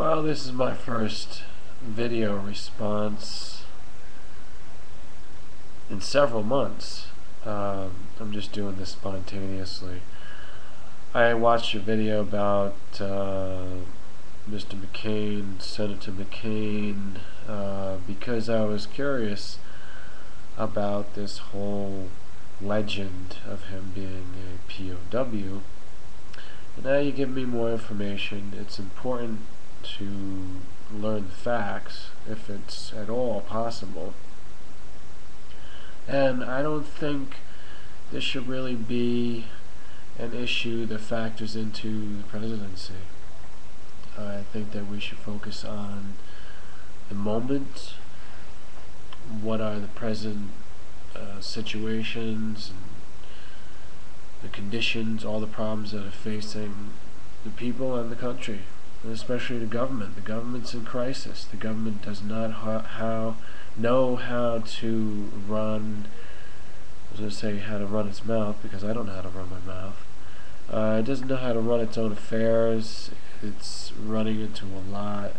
Well, this is my first video response in several months. I'm just doing this spontaneously. I watched your video about Mr. McCain, Senator McCain, because I was curious about this whole legend of him being a POW. And now you give me more information. It's important to learn the facts, if it's at all possible. And I don't think this should really be an issue that factors into the presidency. I think that we should focus on the moment, what are the present situations, and the conditions, all the problems that are facing the people and the country, and especially the government. The government's in crisis. The government does not know how to run, I was going to say how to run its mouth, because I don't know how to run my mouth. It doesn't know how to run its own affairs. It's running into a lot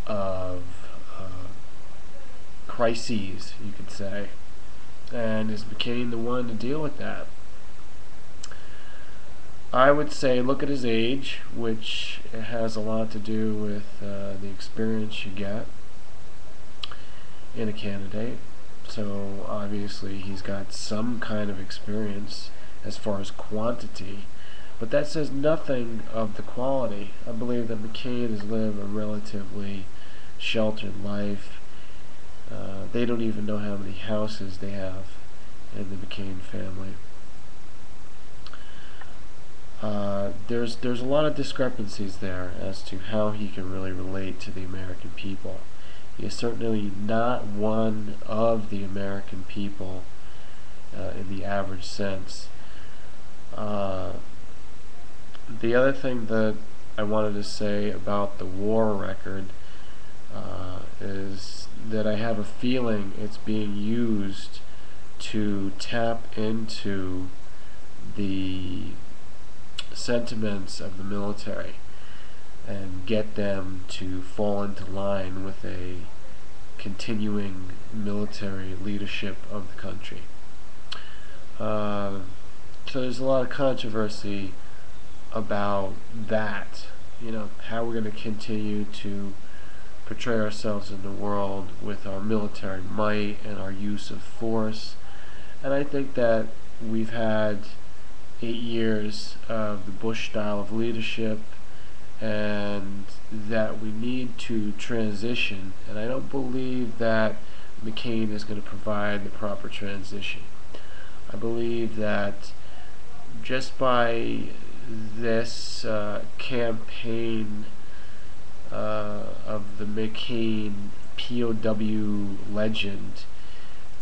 of crises, you could say. And is McCain the one to deal with that? I would say look at his age, which has a lot to do with the experience you get in a candidate. So obviously he's got some kind of experience as far as quantity, but that says nothing of the quality. I believe that McCain has lived a relatively sheltered life. They don't even know how many houses they have in the McCain family. There's a lot of discrepancies there as to how he can really relate to the American people. He is certainly not one of the American people in the average sense. The other thing that I wanted to say about the war record is that I have a feeling it's being used to tap into the sentiments of the military and get them to fall into line with a continuing military leadership of the country. So there's a lot of controversy about that. You know, how we're going to continue to portray ourselves in the world with our military might and our use of force. And I think that we've had 8 years of the Bush style of leadership, and that we need to transition, and I don't believe that McCain is going to provide the proper transition. I believe that just by this campaign of the McCain POW legend,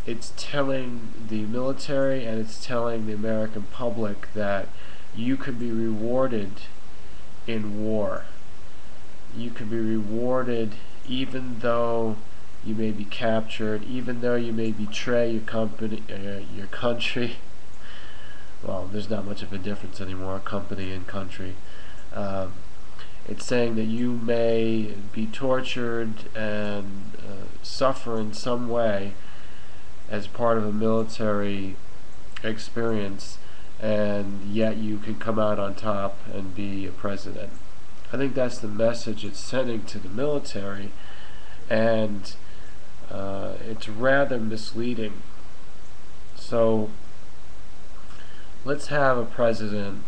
it's telling the military and it's telling the American public that you can be rewarded in war. You can be rewarded even though you may be captured, even though you may betray your country. Well, there's not much of a difference anymore, company and country. It's saying that you may be tortured and suffer in some way as part of a military experience, and yet you can come out on top and be a president. I think that's the message it's sending to the military, and it's rather misleading. So let's have a president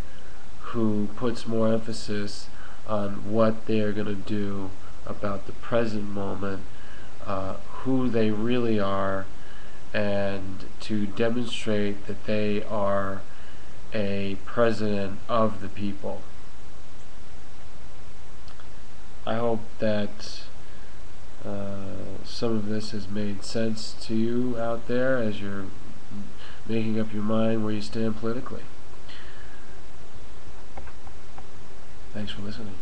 who puts more emphasis on what they're going to do about the present moment, who they really are, and to demonstrate that they are a president of the people. I hope that some of this has made sense to you out there as you're making up your mind where you stand politically. Thanks for listening.